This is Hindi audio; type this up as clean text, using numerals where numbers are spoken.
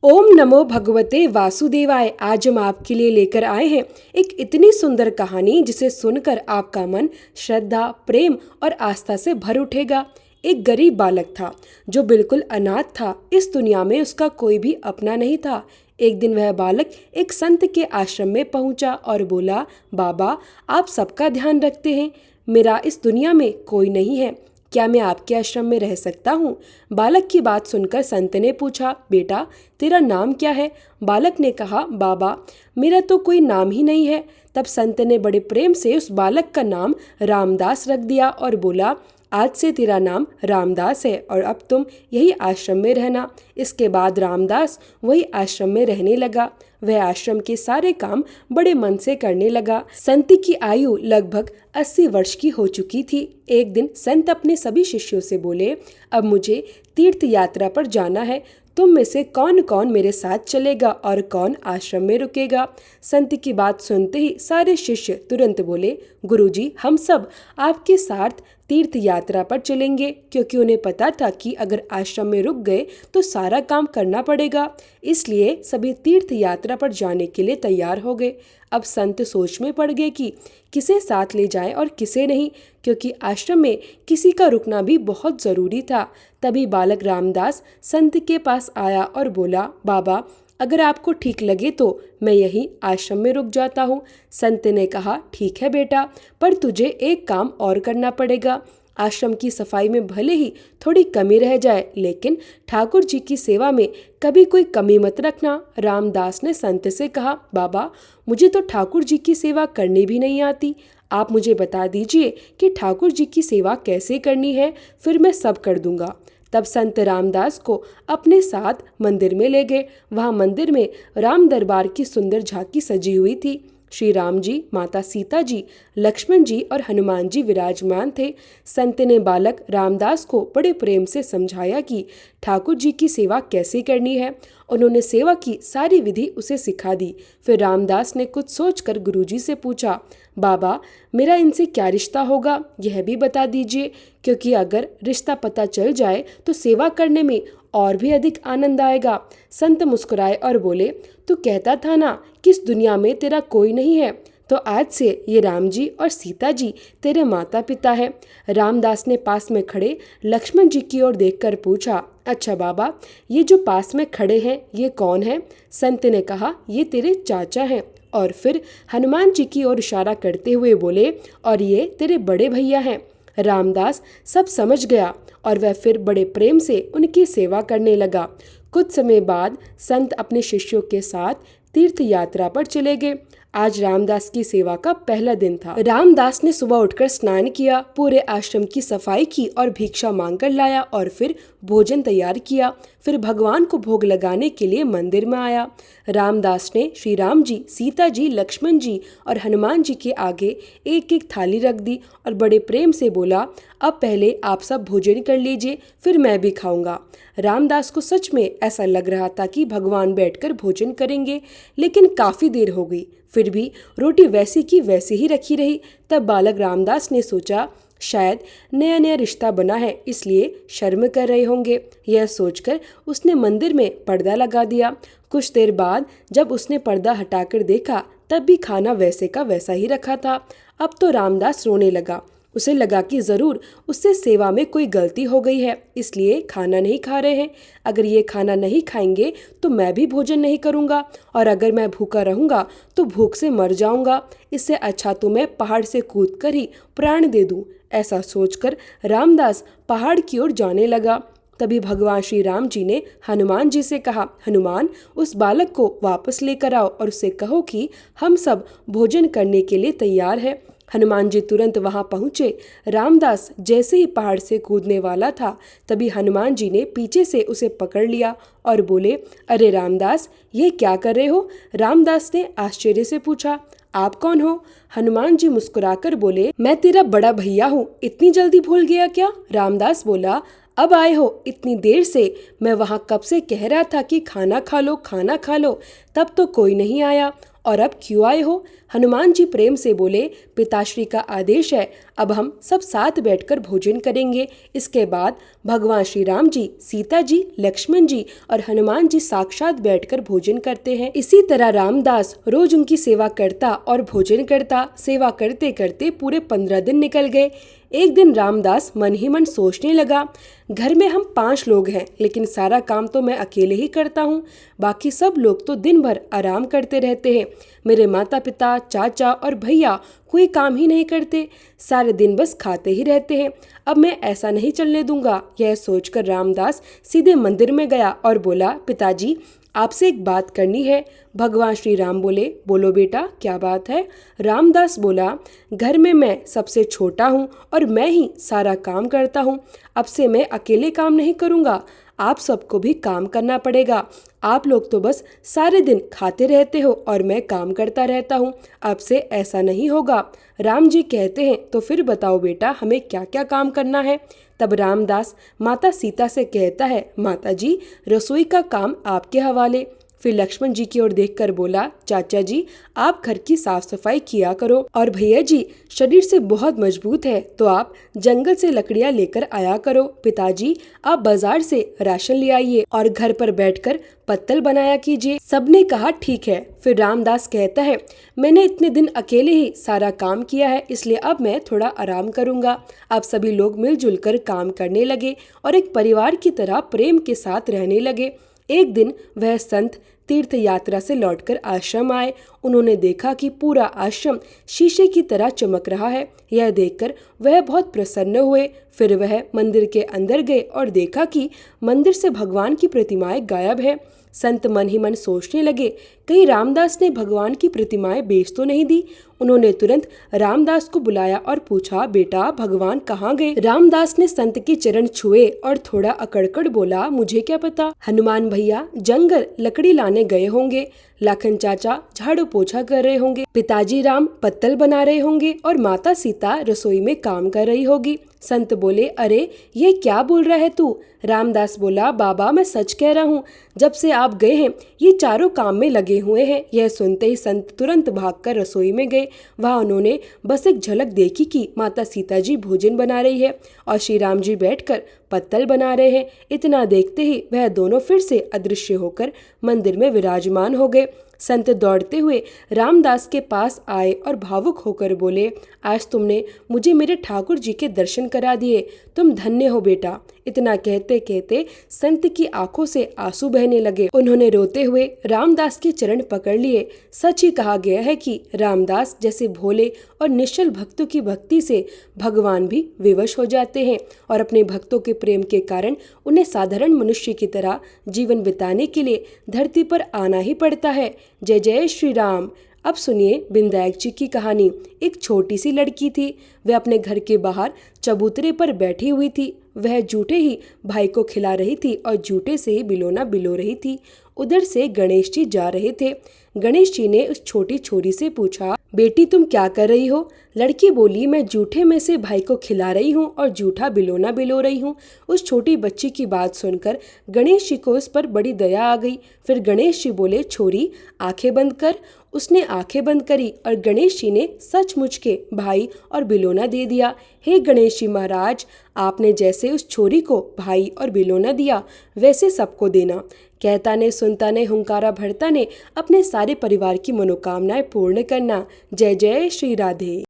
ओम नमो भगवते वासुदेवाय। आज हम आपके लिए लेकर आए हैं एक इतनी सुंदर कहानी जिसे सुनकर आपका मन श्रद्धा, प्रेम और आस्था से भर उठेगा। एक गरीब बालक था जो बिल्कुल अनाथ था। इस दुनिया में उसका कोई भी अपना नहीं था। एक दिन वह बालक एक संत के आश्रम में पहुंचा और बोला, बाबा, आप सबका ध्यान रखते हैं, मेरा इस दुनिया में कोई नहीं है, क्या मैं आपके आश्रम में रह सकता हूँ? बालक की बात सुनकर संत ने पूछा, बेटा, तेरा नाम क्या है? बालक ने कहा, बाबा, मेरा तो कोई नाम ही नहीं है। तब संत ने बड़े प्रेम से उस बालक का नाम रामदास रख दिया और बोला, आज से तेरा नाम रामदास है और अब तुम यही आश्रम में रहना। इसके बाद रामदास वही आश्रम में रहने लगा। वह आश्रम के सारे काम बड़े मन से करने लगा। संत की आयु लगभग 80 वर्ष की हो चुकी थी। एक दिन संत अपने सभी शिष्यों से बोले, अब मुझे तीर्थ यात्रा पर जाना है, तुम में से कौन कौन मेरे साथ चलेगा और कौन आश्रम में रुकेगा? संत की बात सुनते ही सारे शिष्य तुरंत बोले, गुरुजी, हम सब आपके साथ तीर्थ यात्रा पर चलेंगे, क्योंकि उन्हें पता था कि अगर आश्रम में रुक गए तो सारा काम करना पड़ेगा। इसलिए सभी तीर्थ यात्रा पर जाने के लिए तैयार हो गए। अब संत सोच में पड़ गए कि किसे साथ ले जाएं और किसे नहीं, क्योंकि आश्रम में किसी का रुकना भी बहुत ज़रूरी था। तभी बालक रामदास संत के पास आया और बोला, बाबा, अगर आपको ठीक लगे तो मैं यहीं आश्रम में रुक जाता हूँ। संत ने कहा, ठीक है बेटा, पर तुझे एक काम और करना पड़ेगा। आश्रम की सफाई में भले ही थोड़ी कमी रह जाए, लेकिन ठाकुर जी की सेवा में कभी कोई कमी मत रखना। रामदास ने संत से कहा, बाबा, मुझे तो ठाकुर जी की सेवा करनी भी नहीं आती, आप मुझे बता दीजिए कि ठाकुर जी की सेवा कैसे करनी है, फिर मैं सब कर दूंगा। तब संत रामदास को अपने साथ मंदिर में ले गए। वहाँ मंदिर में राम दरबार की सुंदर झांकी सजी हुई थी। श्री राम जी, माता सीता जी, लक्ष्मण जी और हनुमान जी विराजमान थे। संत ने बालक रामदास को बड़े प्रेम से समझाया कि ठाकुर जी की सेवा कैसे करनी है। उन्होंने सेवा की सारी विधि उसे सिखा दी। फिर रामदास ने कुछ सोचकर गुरुजी से पूछा, बाबा, मेरा इनसे क्या रिश्ता होगा, यह भी बता दीजिए, क्योंकि अगर रिश्ता पता चल जाए तो सेवा करने में और भी अधिक आनंद आएगा। संत मुस्कुराए और बोले, तू कहता था ना कि इस दुनिया में तेरा कोई नहीं है, तो आज से ये राम जी और सीता जी तेरे माता पिता हैं। रामदास ने पास में खड़े लक्ष्मण जी की ओर देखकर पूछा, अच्छा बाबा, ये जो पास में खड़े हैं ये कौन है? संत ने कहा, ये तेरे चाचा हैं। और फिर हनुमान जी की ओर इशारा करते हुए बोले, और ये तेरे बड़े भैया हैं। रामदास सब समझ गया और वह फिर बड़े प्रेम से उनकी सेवा करने लगा। कुछ समय बाद संत अपने शिष्यों के साथ तीर्थ यात्रा पर चले गए। आज रामदास की सेवा का पहला दिन था। रामदास ने सुबह उठकर स्नान किया, पूरे आश्रम की सफाई की और भिक्षा मांगकर लाया और फिर भोजन तैयार किया। फिर भगवान को भोग लगाने के लिए मंदिर में आया। रामदास ने श्री राम जी, सीता जी, लक्ष्मण जी और हनुमान जी के आगे एक एक थाली रख दी और बड़े प्रेम से बोला, अब पहले आप सब भोजन कर लीजिए, फिर मैं भी खाऊंगा। रामदास को सच में ऐसा लग रहा था कि भगवान बैठकर भोजन करेंगे, लेकिन काफी देर हो गई, फिर भी रोटी वैसी की वैसी ही रखी रही। तब बालक रामदास ने सोचा, शायद नया नया रिश्ता बना है, इसलिए शर्म कर रहे होंगे। यह सोचकर उसने मंदिर में पर्दा लगा दिया। कुछ देर बाद जब उसने पर्दा हटाकर देखा, तब भी खाना वैसे का वैसा ही रखा था। अब तो रामदास रोने लगा। उसे लगा कि ज़रूर उससे सेवा में कोई गलती हो गई है, इसलिए खाना नहीं खा रहे हैं। अगर ये खाना नहीं खाएंगे तो मैं भी भोजन नहीं करूँगा, और अगर मैं भूखा रहूँगा तो भूख से मर जाऊँगा। इससे अच्छा तो मैं पहाड़ से कूद कर ही प्राण दे दूँ। ऐसा सोचकर रामदास पहाड़ की ओर जाने लगा। तभी भगवान श्री राम जी ने हनुमान जी से कहा, हनुमान, उस बालक को वापस लेकर आओ और उससे कहो कि हम सब भोजन करने के लिए तैयार हैं। हनुमान जी तुरंत वहां पहुंचे। रामदास जैसे ही पहाड़ से कूदने वाला था, तभी हनुमान जी ने पीछे से उसे पकड़ लिया और बोले, अरे रामदास, ये क्या कर रहे हो? रामदास ने आश्चर्य से पूछा, आप कौन हो? हनुमान जी मुस्कुराकर बोले, मैं तेरा बड़ा भैया हूँ, इतनी जल्दी भूल गया क्या? रामदास बोला, अब आए हो इतनी देर से? मैं वहाँ कब से कह रहा था कि खाना खा लो, खाना खा लो, तब तो कोई नहीं आया, और अब क्यों आए हो? हनुमान जी प्रेम से बोले, पिताश्री का आदेश है, अब हम सब साथ बैठकर भोजन करेंगे। इसके बाद भगवान श्री राम जी, सीता जी, लक्ष्मण जी और हनुमान जी साक्षात बैठकर भोजन करते हैं। इसी तरह रामदास रोज उनकी सेवा करता और भोजन करता। सेवा करते करते पूरे 15 दिन निकल गए। एक दिन रामदास मन ही मन सोचने लगा, घर में हम 5 लोग हैं, लेकिन सारा काम तो मैं अकेले ही करता हूँ। बाकी सब लोग तो दिन भर आराम करते रहते हैं। मेरे माता पिता, चाचा और भैया कोई काम ही नहीं करते, सारे दिन बस खाते ही रहते हैं। अब मैं ऐसा नहीं चलने दूंगा। यह सोचकर रामदास सीधे मंदिर में गया और बोला, पिताजी आपसे एक बात करनी है। भगवान श्री राम बोले, बोलो बेटा, क्या बात है? रामदास बोला, घर में मैं सबसे छोटा हूँ और मैं ही सारा काम करता हूँ। अब से मैं अकेले काम नहीं करूँगा, आप सबको भी काम करना पड़ेगा। आप लोग तो बस सारे दिन खाते रहते हो और मैं काम करता रहता हूँ। अब से ऐसा नहीं होगा। राम जी कहते हैं तो फिर बताओ बेटा, हमें क्या क्या काम करना है? तब रामदास माता सीता से कहता है, माता जी रसोई का काम आपके हवाले। फिर लक्ष्मण जी की ओर देखकर बोला, चाचा जी आप घर की साफ सफाई किया करो, और भैया जी शरीर से बहुत मजबूत है तो आप जंगल से लकड़ियां लेकर आया करो। पिताजी आप बाजार से राशन ले आइए और घर पर बैठकर पत्तल बनाया कीजिए। सबने कहा ठीक है। फिर रामदास कहता है, मैंने इतने दिन अकेले ही सारा काम किया है, इसलिए अब मैं थोड़ा आराम करूंगा। अब सभी लोग मिलजुल कर काम करने लगे और एक परिवार की तरह प्रेम के साथ रहने लगे। एक दिन वह संत तीर्थ यात्रा से लौटकर आश्रम आए। उन्होंने देखा कि पूरा आश्रम शीशे की तरह चमक रहा है। यह देखकर वह बहुत प्रसन्न हुए। फिर वह मंदिर के अंदर गए और देखा कि मंदिर से भगवान की प्रतिमाएं गायब है। संत मन ही मन सोचने लगे, कहीं रामदास ने भगवान की प्रतिमाएं बेच तो नहीं दी। उन्होंने तुरंत रामदास को बुलाया और पूछा, बेटा भगवान कहाँ गए? रामदास ने संत के चरण छुए और थोड़ा अकड़कर बोला, मुझे क्या पता, हनुमान भैया जंगल लकड़ी लाने गए होंगे, लाखन चाचा झाड़ू पोछा कर रहे होंगे, पिताजी राम पत्तल बना रहे होंगे और माता सीता रसोई में काम कर रही होगी। संत बोले, अरे ये क्या बोल रहा है तू? रामदास बोला, बाबा मैं सच कह रहा हूँ, जब से आप गए हैं ये चारों काम में लगे हुए हैं। यह सुनते ही संत तुरंत भागकर रसोई में गए। वहाँ उन्होंने बस एक झलक देखी कि माता सीता जी भोजन बना रही है और श्री राम जी बैठकर पत्तल बना रहे हैं। इतना देखते ही वह दोनों फिर से अदृश्य होकर मंदिर में विराजमान हो गए। संत दौड़ते हुए रामदास के पास आए और भावुक होकर बोले, आज तुमने मुझे मेरे ठाकुर जी के दर्शन करा दिए, तुम धन्य हो बेटा। इतना कहते कहते संत की आंखों से आंसू बहने लगे। उन्होंने रोते हुए रामदास के चरण पकड़ लिए। सच ही कहा गया है कि रामदास जैसे भोले और निश्चल भक्तों की भक्ति से भगवान भी विवश हो जाते हैं और अपने भक्तों के प्रेम के कारण उन्हें साधारण मनुष्य की तरह जीवन बिताने के लिए धरती पर आना ही पड़ता है। जय जय श्री राम। अब सुनिए विनायक जी की कहानी। एक छोटी सी लड़की थी। वह अपने घर के बाहर चबूतरे पर बैठी हुई थी। वह जूठे ही भाई को खिला रही थी और जूठे से ही बिलोना बिलो रही थी। उधर से गणेश जी जा रहे थे। गणेश जी ने उस छोटी छोरी से पूछा, बेटी तुम क्या कर रही हो? लड़की बोली, मैं जूठे में से भाई को खिला रही हूँ और जूठा बिलोना बिलो रही हूँ। उस छोटी बच्ची की बात सुनकर गणेश जी को उस पर बड़ी दया आ गई। फिर गणेश जी बोले, छोरी आंखें बंद कर। उसने आंखें बंद करी और गणेश जी ने सचमुच के भाई और बिलोना दे दिया। हे गणेश जी महाराज, आपने जैसे उस छोरी को भाई और बिलोना दिया वैसे सबको देना। कहता ने सुनता ने हुंकारा भरता ने अपने सारे परिवार की मनोकामनाएं पूर्ण करना। जय जय श्री राधे।